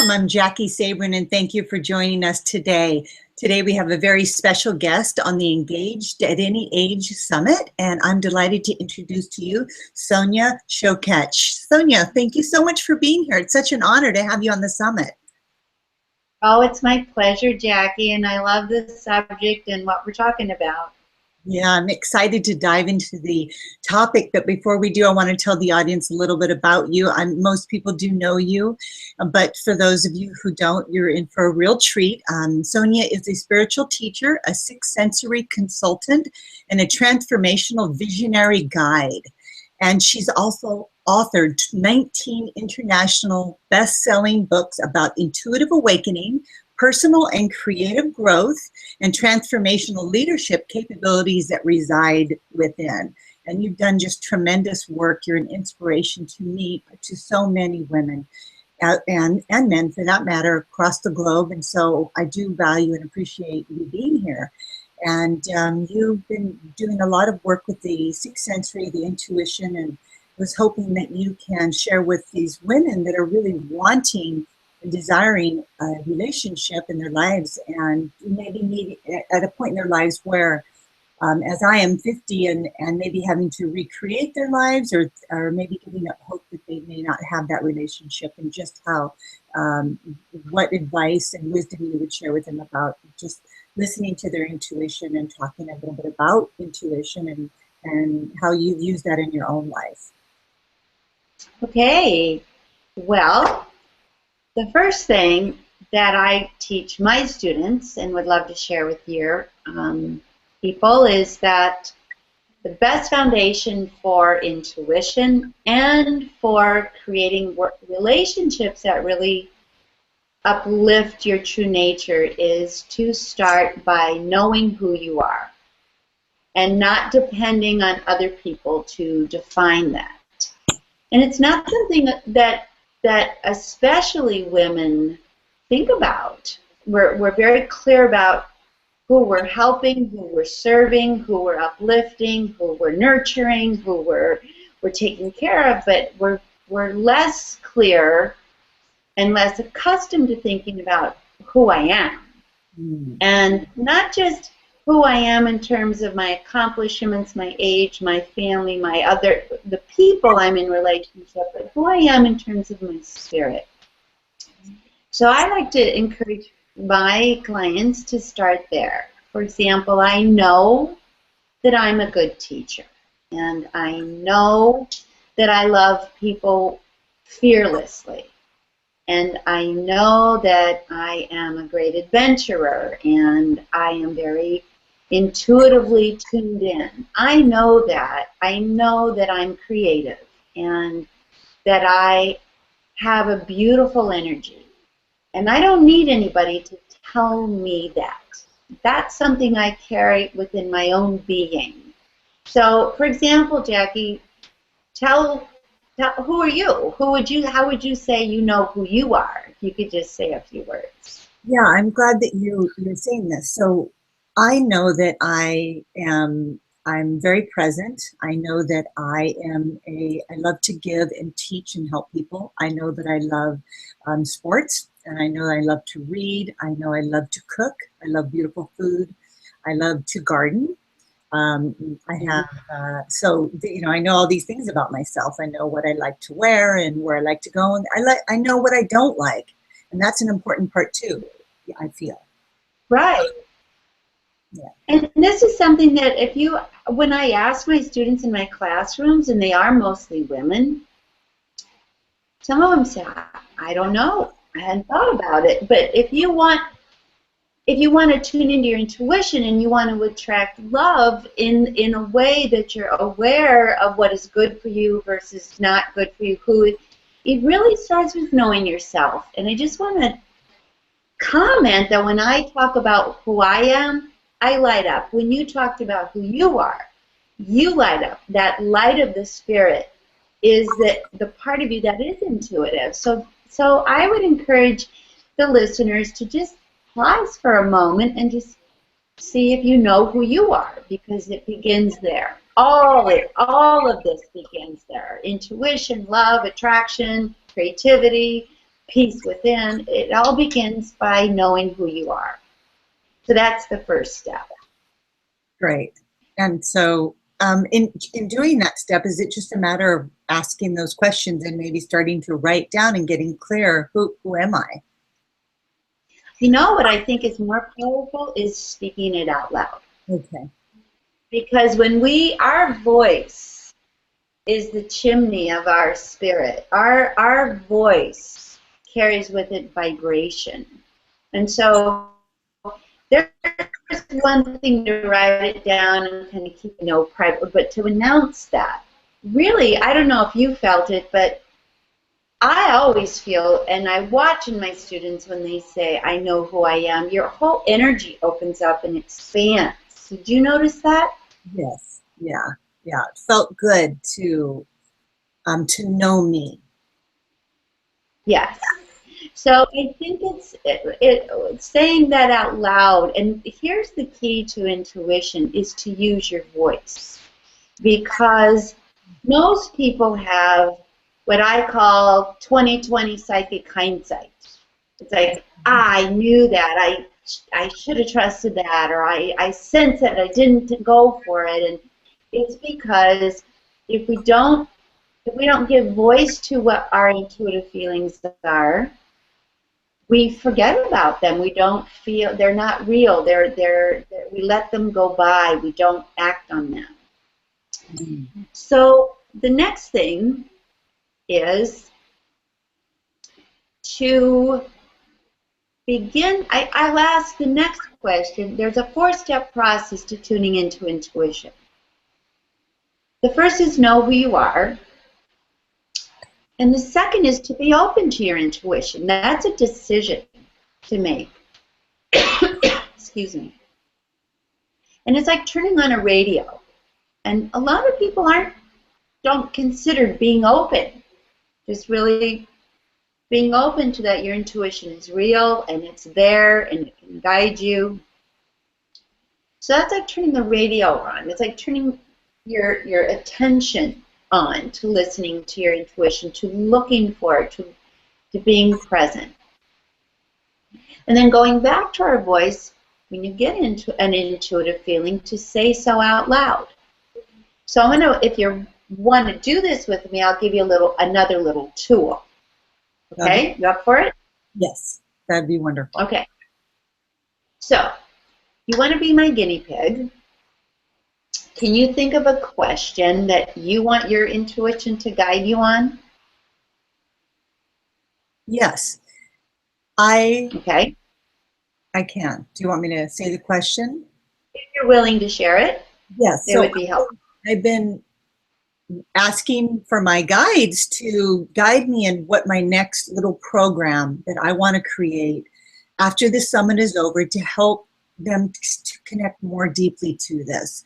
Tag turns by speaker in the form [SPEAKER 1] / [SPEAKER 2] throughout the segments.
[SPEAKER 1] Welcome, I'm Jackie Sabrin, and thank you for joining us today. Today we have a very special guest on the Engaged at Any Age Summit, and I'm delighted to introduce to you Sonia Shokech. Sonia, thank you so much for being here. It's such an honor to have you on the summit.
[SPEAKER 2] Oh, it's my pleasure, Jackie, and I love this subject and what we're talking about.
[SPEAKER 1] Yeah, I'm excited to dive into the topic, but before we do, I want to tell the audience a little bit about you. Most people do know you, but for those of you who don't, you're in for a real treat. Sonia is a spiritual teacher, a sixth sensory consultant, and a transformational visionary guide. And she's also authored 19 international best-selling books about intuitive awakening, personal and creative growth, and transformational leadership capabilities that reside within. And you've done just tremendous work. You're an inspiration to me, to so many women, and men for that matter, across the globe. And so I do value and appreciate you being here. And you've been doing a lot of work with the sixth sensory, the intuition, and was hoping that you can share with these women that are really wanting and desiring a relationship in their lives, and maybe need at a point in their lives where, as I am 50 and maybe having to recreate their lives, or maybe giving up hope that they may not have that relationship, and just how, what advice and wisdom you would share with them about just listening to their intuition and talking a little bit about intuition and how you've used that in your own life.
[SPEAKER 2] Okay, well, the first thing that I teach my students and would love to share with your people is that the best foundation for intuition and for creating relationships that really uplift your true nature is to start by knowing who you are and not depending on other people to define that. And it's not something that especially women think about. We're very clear about who we're helping, who we're serving, who we're uplifting, who we're nurturing, who we're taking care of, but we're less clear and less accustomed to thinking about who I am. And not just who I am in terms of my accomplishments, my age, my family, the people I'm in relationship with, who I am in terms of my spirit. So I like to encourage my clients to start there. For example, I know that I'm a good teacher, and I know that I love people fearlessly. And I know that I am a great adventurer, and I am very intuitively tuned in. I know that. I know that I'm creative and that I have a beautiful energy. And I don't need anybody to tell me that. That's something I carry within my own being. So, for example, Jackie, tell who are you? How would you say you know who you are? If you could just say a few words.
[SPEAKER 1] Yeah, I'm glad that you're saying this. So I know that I'm very present. I know that I love to give and teach and help people. I know that I love sports, and I know I love to read. I know I love to cook. I love beautiful food. I love to garden. I have, so, you know, I know all these things about myself. I know what I like to wear and where I like to go. And I know what I don't like. And that's an important part too, I feel.
[SPEAKER 2] Right. Yeah. And this is something that when I ask my students in my classrooms, and they are mostly women, some of them say, I don't know. I hadn't thought about it. But if you want to tune into your intuition and you want to attract love in a way that you're aware of what is good for you versus not good for you, it really starts with knowing yourself. And I just want to comment that when I talk about who I am, I light up. When you talked about who you are, you light up. That light of the spirit is the part of you that is intuitive. So I would encourage the listeners to just pause for a moment and just see if you know who you are, because it begins there. All of this begins there. Intuition, love, attraction, creativity, peace within, it all begins by knowing who you are. So that's the first step.
[SPEAKER 1] Great. And so in doing that step, is it just a matter of asking those questions and maybe starting to write down and getting clear, who am I?
[SPEAKER 2] You know what I think is more powerful is speaking it out loud.
[SPEAKER 1] Okay.
[SPEAKER 2] Because when our voice is the chimney of our spirit, our voice carries with it vibration. And so there's one thing to write it down and kind of keep private, but to announce that, really, I don't know if you felt it, but I always feel, and I watch in my students when they say, I know who I am, your whole energy opens up and expands. Did you notice that?
[SPEAKER 1] Yes. Yeah. Yeah. It felt good to know me.
[SPEAKER 2] Yes. So I think it's saying that out loud. And here's the key to intuition is to use your voice. Because most people have what I call 20/20 psychic hindsight. It's like, I knew that, I should have trusted that, or I sensed it, I didn't go for it. And it's because if we don't give voice to what our intuitive feelings are, we forget about them. We don't feel, they're not real. We let them go by. We don't act on them. So the next thing is to begin. I'll ask the next question. There's a 4-step process to tuning into intuition. The first is know who you are. And the second is to be open to your intuition. That's a decision to make. Excuse me. And it's like turning on a radio. And a lot of people don't consider being open. Just really being open to that your intuition is real and it's there and it can guide you. So that's like turning the radio on. It's like turning your attention on to listening to your intuition, to looking for it, to being present. And then going back to our voice, when you get into an intuitive feeling, to say so out loud. So I'm going to, if you want to do this with me, I'll give you another little tool. Okay, you up for it?
[SPEAKER 1] Yes, that'd be wonderful.
[SPEAKER 2] Okay. So, you want to be my guinea pig. Can you think of a question that you want your intuition to guide you on?
[SPEAKER 1] Yes.
[SPEAKER 2] Okay.
[SPEAKER 1] I can. Do you want me to say the question?
[SPEAKER 2] If you're willing to share it,
[SPEAKER 1] yes.
[SPEAKER 2] It would be helpful.
[SPEAKER 1] I've been asking for my guides to guide me in what my next little program that I want to create after the summit is over to help them to connect more deeply to this.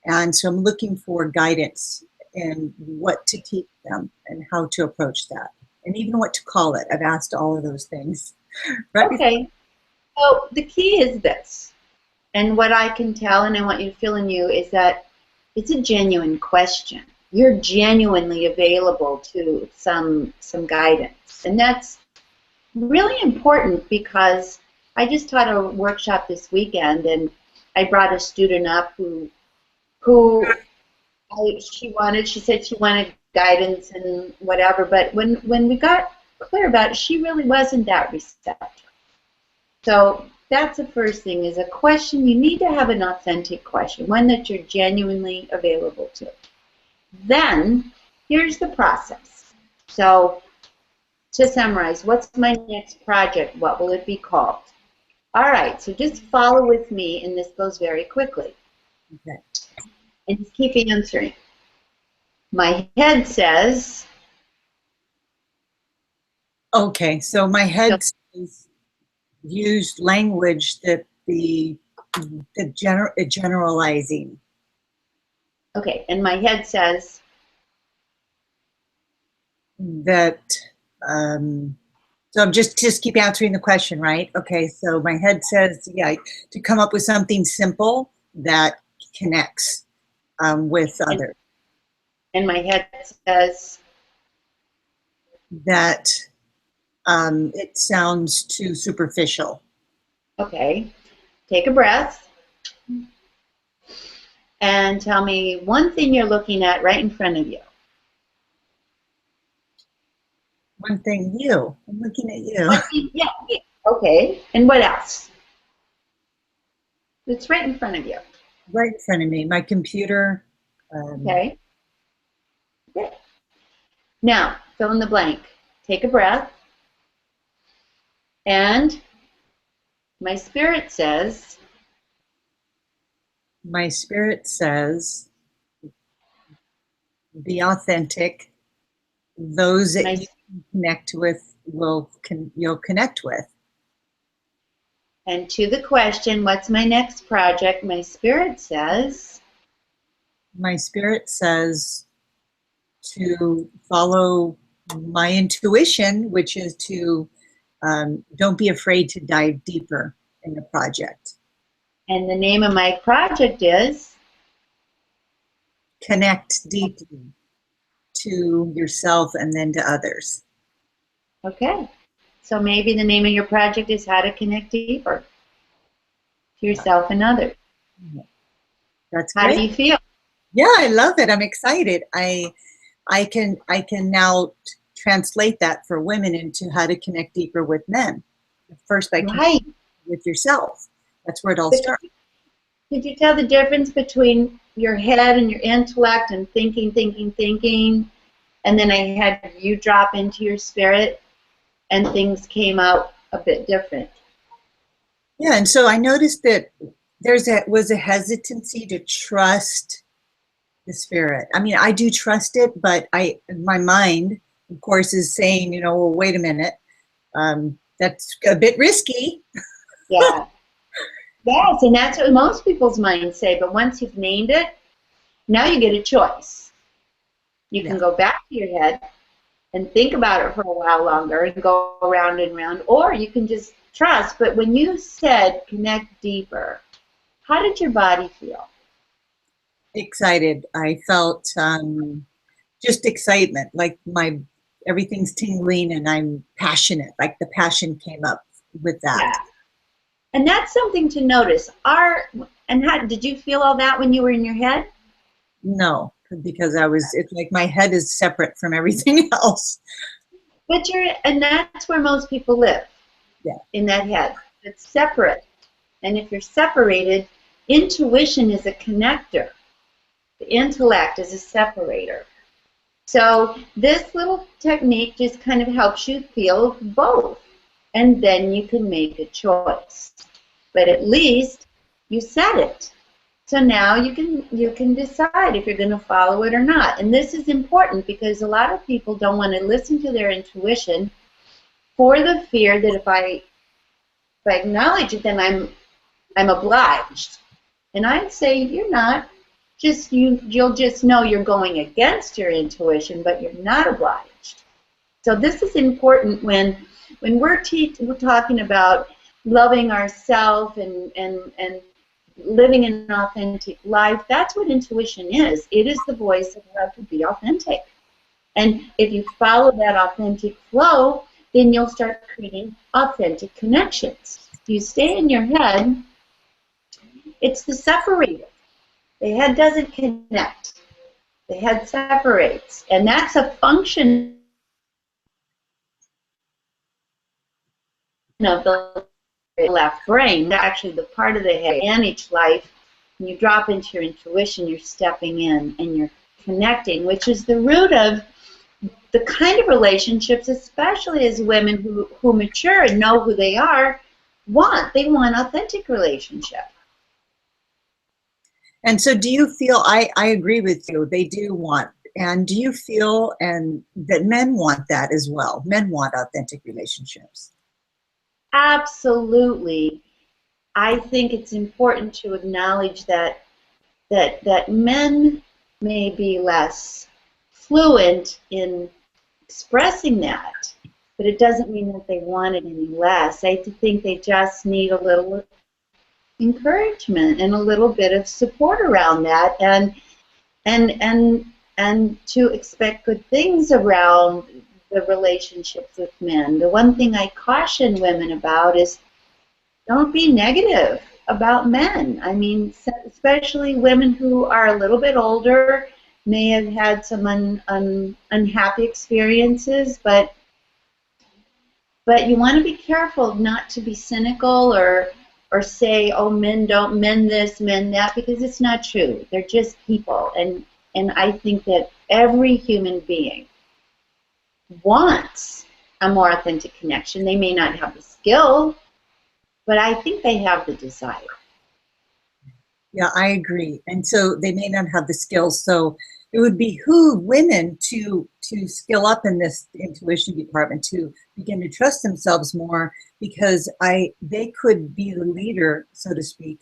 [SPEAKER 1] And so I'm looking for guidance in what to teach them and how to approach that, and even what to call it. I've asked all of those things. Right?
[SPEAKER 2] Okay. So the key is this, and what I can tell, and I want you to feel in you, is that it's a genuine question. You're genuinely available to some guidance, and that's really important because I just taught a workshop this weekend, and I brought a student up who she said she wanted guidance and whatever, but when we got clear about it, she really wasn't that receptive. So that's the first thing, is a question. You need to have an authentic question, one that you're genuinely available to. Then, here's the process. So, to summarize, what's my next project? What will it be called? All right, so just follow with me, and this goes very quickly.
[SPEAKER 1] Okay.
[SPEAKER 2] And just keep answering. My head says...
[SPEAKER 1] Okay, so my head says used language that generalizing.
[SPEAKER 2] Okay, and my head says...
[SPEAKER 1] that, so just keep answering the question, right? Okay, so my head says, yeah, to come up with something simple that connects with others.
[SPEAKER 2] And my head says...
[SPEAKER 1] that It sounds too superficial.
[SPEAKER 2] Okay. Take a breath and tell me one thing you're looking at right in front of you.
[SPEAKER 1] One thing, you. I'm looking at you.
[SPEAKER 2] One thing, yeah, yeah. Okay. And what else? It's right in front of you.
[SPEAKER 1] Right in front of me. My computer.
[SPEAKER 2] Okay. Good. Now, fill in the blank. Take a breath. And my spirit says,
[SPEAKER 1] My spirit says, be authentic. Those that
[SPEAKER 2] my,
[SPEAKER 1] you connect with you'll connect with.
[SPEAKER 2] and to the question, what's my next project? My spirit says,
[SPEAKER 1] My spirit says to follow my intuition, which is to don't be afraid to dive deeper in the project.
[SPEAKER 2] and the name of my project is,
[SPEAKER 1] Connect deeply to yourself and then to others.
[SPEAKER 2] okay. So maybe the name of your project is How to Connect Deeper to Yourself and Others.
[SPEAKER 1] That's
[SPEAKER 2] How do
[SPEAKER 1] great.
[SPEAKER 2] you feel?
[SPEAKER 1] Yeah, I love it. I'm excited. I can now translate that for women into how to connect deeper with men. First, by
[SPEAKER 2] Right.
[SPEAKER 1] connecting with yourself. That's where it all
[SPEAKER 2] But
[SPEAKER 1] starts.
[SPEAKER 2] could you tell the difference between your head and your intellect and thinking, thinking, thinking, and then I had you drop into your spirit and things came out a bit different?
[SPEAKER 1] Yeah, and so I noticed that was a hesitancy to trust the spirit. I mean, I do trust it, but my mind, of course, is saying, well, wait a minute, that's a bit risky.
[SPEAKER 2] Yeah. Yes, and that's what most people's minds say, but once you've named it, now you get a choice. You can
[SPEAKER 1] Yeah.
[SPEAKER 2] go back to your head and think about it for a while longer and go around and around, or you can just trust. But when you said connect deeper, how did your body feel?
[SPEAKER 1] Excited. I felt just excitement, like everything's tingling and I'm passionate. Like the passion came up with that.
[SPEAKER 2] Yeah. And that's something to notice. Did you feel all that when you were in your head?
[SPEAKER 1] No, because it's like my head is separate from everything else.
[SPEAKER 2] And that's where most people live.
[SPEAKER 1] Yeah.
[SPEAKER 2] In that head. It's separate. And if you're separated, intuition is a connector. The intellect is a separator. So this little technique just kind of helps you feel both. And then you can make a choice. But at least you said it. So now you can decide if you're going to follow it or not. And this is important because a lot of people don't want to listen to their intuition for the fear that if I acknowledge it, then I'm obliged. And I'd say you're not. You'll just know you're going against your intuition, but you're not obliged. So this is important when we're talking about loving ourselves and living an authentic life. That's what intuition is. It is the voice of how to be authentic. And if you follow that authentic flow, then you'll start creating authentic connections. If you stay in your head, it's the separator. The head doesn't connect. The head separates. And that's a function of the left brain. That's actually the part of the head in each life. When you drop into your intuition, you're stepping in and you're connecting, which is the root of the kind of relationships, especially as women who mature and know who they are, want. They want authentic relationship.
[SPEAKER 1] And so do you feel, I agree with you, they do want, and do you feel and that men want that as well? Men want authentic relationships.
[SPEAKER 2] Absolutely. I think it's important to acknowledge that men may be less fluent in expressing that, but it doesn't mean that they want it any less. I think they just need a little encouragement and a little bit of support around that, and to expect good things around the relationships with men. The one thing I caution women about is don't be negative about men. I mean, especially women who are a little bit older, may have had some unhappy experiences, but you want to be careful not to be cynical or say, oh, men don't, men this, men that, because it's not true. They're just people, and I think that every human being wants a more authentic connection. They may not have the skill, but I think they have the desire.
[SPEAKER 1] Yeah, I agree. And so they may not have the skills. So it would behoove women to skill up in this intuition department, to begin to trust themselves more, because they could be the leader, so to speak,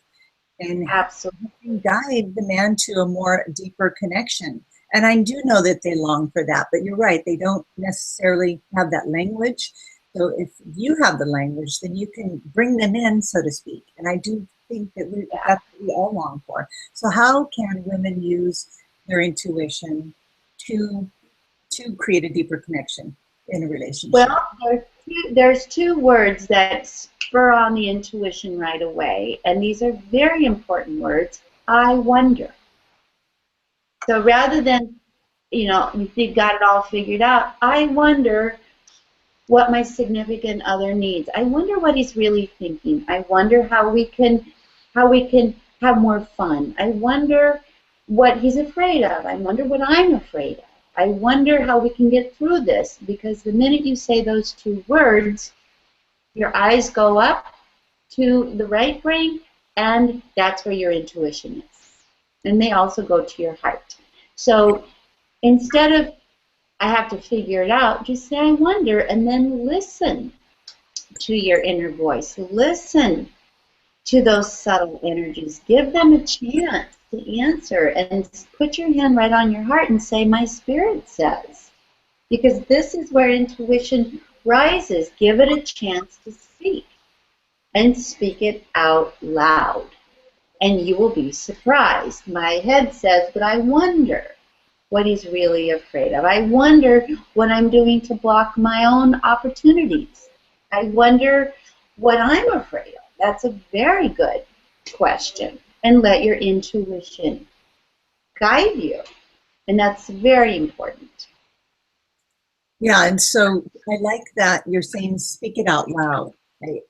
[SPEAKER 1] and
[SPEAKER 2] Absolutely.
[SPEAKER 1] guide the man to a more deeper connection. And I do know that they long for that, but you're right, they don't necessarily have that language. So if you have the language, then you can bring them in, so to speak. And I do think that that's what we all long for. So how can women use their intuition to create a deeper connection in a relationship?
[SPEAKER 2] Well, there's two words that spur on the intuition right away, and these are very important words. I wonder. So rather than, you've got it all figured out, I wonder what my significant other needs. I wonder what he's really thinking. I wonder how we can have more fun. I wonder what he's afraid of. I wonder what I'm afraid of. I wonder how we can get through this, because the minute you say those two words, your eyes go up to the right brain, and that's where your intuition is. And they also go to your heart. So instead of, I have to figure it out, just say, I wonder, and then listen to your inner voice. Listen to those subtle energies. Give them a chance to answer, and put your hand right on your heart and say, my spirit says. Because this is where intuition rises. Give it a chance to speak, and speak it out loud. And you will be surprised. My head says, but I wonder what he's really afraid of. I wonder what I'm doing to block my own opportunities. I wonder what I'm afraid of. That's a very good question. And let your intuition guide you. And that's very important.
[SPEAKER 1] Yeah, and so I like that you're saying speak it out loud.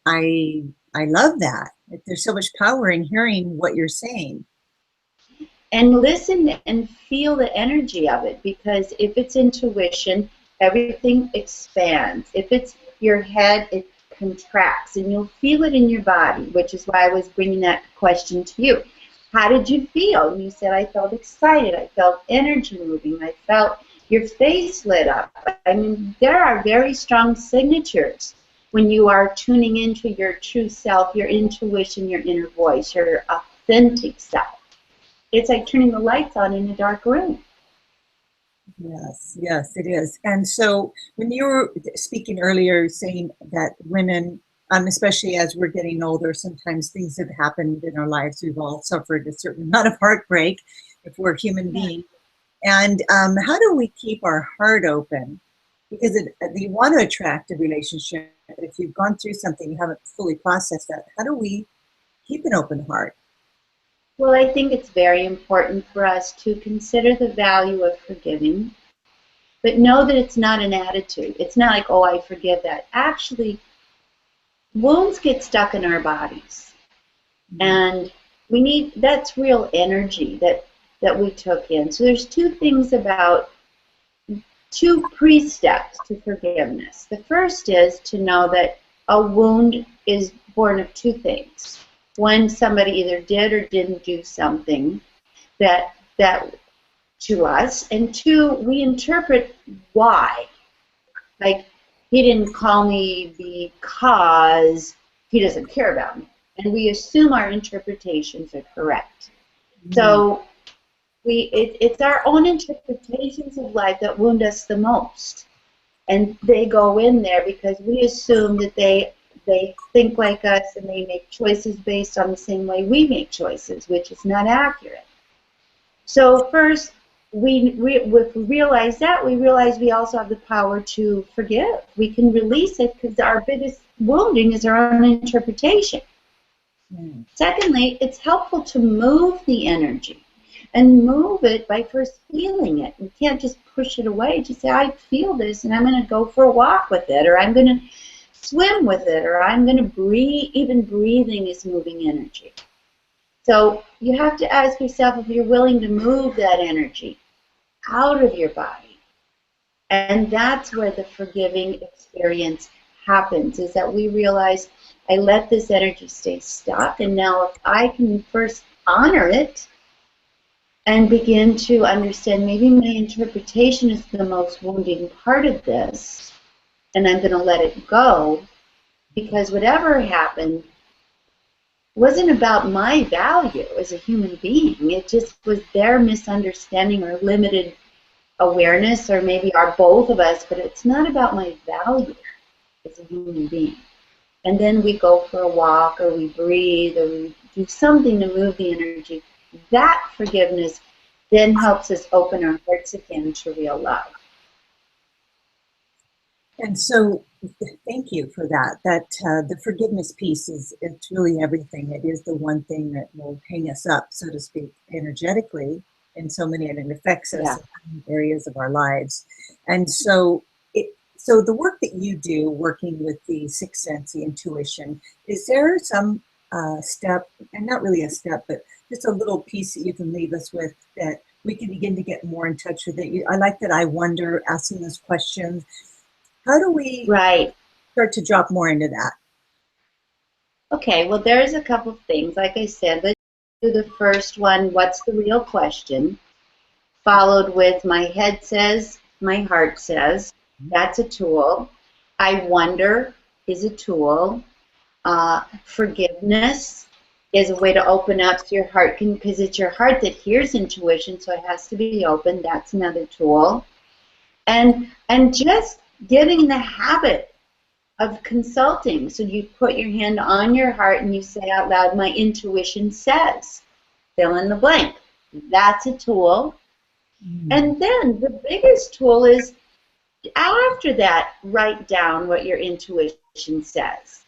[SPEAKER 1] I love that. There's so much power in hearing what you're saying.
[SPEAKER 2] And listen and feel the energy of it, because if it's intuition, everything expands. If it's your head, it contracts, and you'll feel it in your body, which is why I was bringing that question to you. How did you feel? And you said, I felt excited. I felt energy moving. I felt your face lit up. I mean, there are very strong signatures when you are tuning into your true self, your intuition, your inner voice, your authentic self. It's like turning the lights on in a dark room.
[SPEAKER 1] Yes, yes, it is. And so when you were speaking earlier, saying that women, especially as we're getting older, sometimes things have happened in our lives. We've all suffered a certain amount of heartbreak if we're human beings. And how do we keep our heart open? Because you want to attract a relationship, but if you've gone through something, you haven't fully processed that. How do we keep an open heart?
[SPEAKER 2] Well, I think it's very important for us to consider the value of forgiving, but know that it's not an attitude. It's not like, oh, I forgive that. Actually, wounds get stuck in our bodies, and that's real energy that we took in. So there's two pre-steps to forgiveness. The first is to know that a wound is born of two things. One, somebody either did or didn't do something that to us, and two, we interpret why. Like, he didn't call me because he doesn't care about me, and we assume our interpretations are correct. So it's our own interpretations of life that wound us the most, and they go in there because we assume that they think like us and they make choices based on the same way we make choices, which is not accurate. So first, if we realize that, we realize we also have the power to forgive. We can release it because our biggest wounding is our own interpretation.
[SPEAKER 1] Mm.
[SPEAKER 2] Secondly, it's helpful to move the energy and move it by first feeling it. You can't just push it away. Just say, I feel this and I'm going to go for a walk with it, or I'm going to swim with it, or I'm going to breathe. Even breathing is moving energy. So you have to ask yourself if you're willing to move that energy out of your body. And that's where the forgiving experience happens, is that we realize I let this energy stay stuck, and now if I can first honor it and begin to understand maybe my interpretation is the most wounding part of this, and I'm going to let it go, because whatever happened wasn't about my value as a human being. It just was their misunderstanding or limited awareness, or maybe our both of us, but it's not about my value as a human being. And then we go for a walk, or we breathe, or we do something to move the energy. That forgiveness then helps us open our hearts again to real love.
[SPEAKER 1] And so, thank you for that. The forgiveness piece it's really everything. It is the one thing that will hang us up, so to speak, energetically in so many, and it affects us in areas of our lives. And so, so the work that you do, working with the sixth sense, the intuition, is there some step, and not really a step, but just a little piece that you can leave us with that we can begin to get more in touch with it? I like that I wonder, asking those questions. How do we start to drop more into that?
[SPEAKER 2] Okay, well, there's a couple of things. Like I said, let's do the first one, what's the real question? Followed with my head says, my heart says. That's a tool. I wonder is a tool. Forgiveness is a way to open up so your heart can, because it's your heart that hears intuition, so it has to be open. That's another tool. And just getting in the habit of consulting. So you put your hand on your heart and you say out loud, my intuition says, fill in the blank. That's a tool. And then the biggest tool is, after that, write down what your intuition says.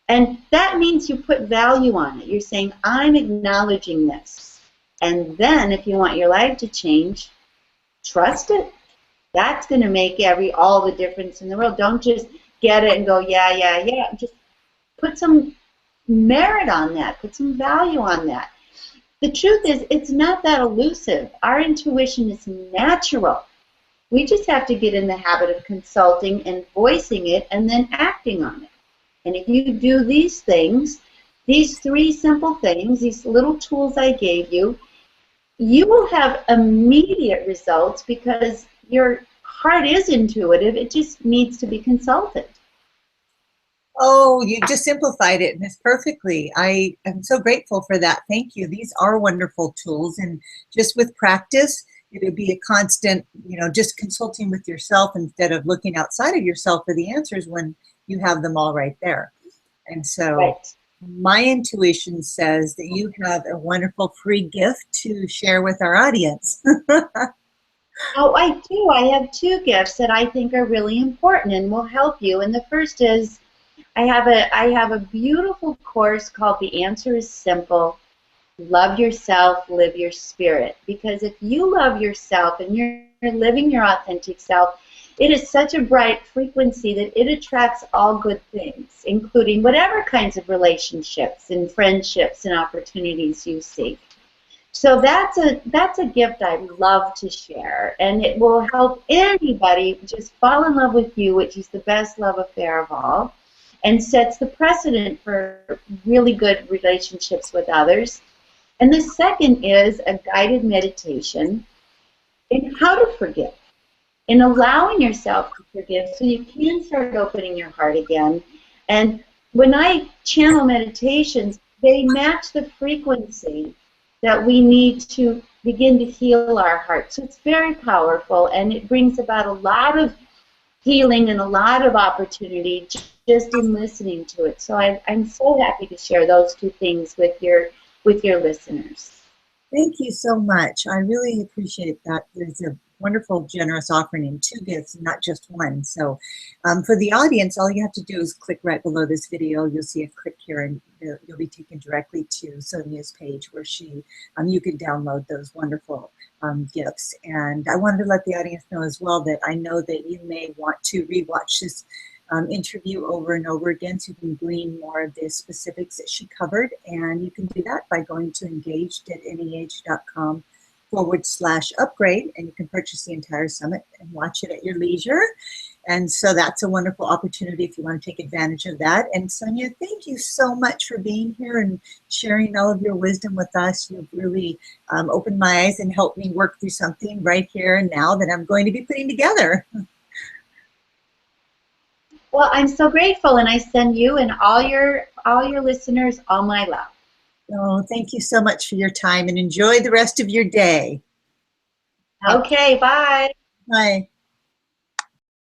[SPEAKER 2] And that means you put value on it. You're saying, I'm acknowledging this. And then if you want your life to change, trust it. That's going to make all the difference in the world. Don't just get it and go, yeah, yeah, yeah. Just put some merit on that. Put some value on that. The truth is, it's not that elusive. Our intuition is natural. We just have to get in the habit of consulting and voicing it and then acting on it. And if you do these things, these three simple things, these little tools I gave you, you will have immediate results because your heart is intuitive. It just needs to be consulted.
[SPEAKER 1] Oh, you just simplified it, Miss, perfectly. I am so grateful for that. Thank you. These are wonderful tools, and just with practice, it'll be a constant, just consulting with yourself instead of looking outside of yourself for the answers when you have them all right there. And so my intuition says that you have a wonderful free gift to share with our audience.
[SPEAKER 2] Oh, I do. I have two gifts that I think are really important and will help you. And the first is, I have a beautiful course called The Answer is Simple. Love yourself, live your spirit. Because if you love yourself and you're living your authentic self, it is such a bright frequency that it attracts all good things, including whatever kinds of relationships and friendships and opportunities you seek. So that's a gift I love to share, and it will help anybody just fall in love with you, which is the best love affair of all, and sets the precedent for really good relationships with others. And the second is a guided meditation in how to forgive, in allowing yourself to forgive so you can start opening your heart again. And when I channel meditations, they match the frequency that we need to begin to heal our heart. So it's very powerful, and it brings about a lot of healing and a lot of opportunity just in listening to it. So I'm so happy to share those two things with your listeners.
[SPEAKER 1] Thank you so much. I really appreciate that. There's a wonderful, generous offering in 2 gifts, not just one. So for the audience, all you have to do is click right below this video. You'll see a click here, and you'll be taken directly to Sonia's page where you can download those wonderful gifts. And I wanted to let the audience know as well that I know that you may want to rewatch this interview over and over again so you can glean more of the specifics that she covered. And you can do that by going to engaged@neah.com/upgrade, and you can purchase the entire summit and watch it at your leisure. And so that's a wonderful opportunity if you want to take advantage of that. And Sonia, thank you so much for being here and sharing all of your wisdom with us. You've really opened my eyes and helped me work through something right here and now that I'm going to be putting together.
[SPEAKER 2] Well, I'm so grateful, and I send you and all your listeners all my love.
[SPEAKER 1] Oh, thank you so much for your time, and enjoy the rest of your day.
[SPEAKER 2] Okay, bye.
[SPEAKER 1] Bye.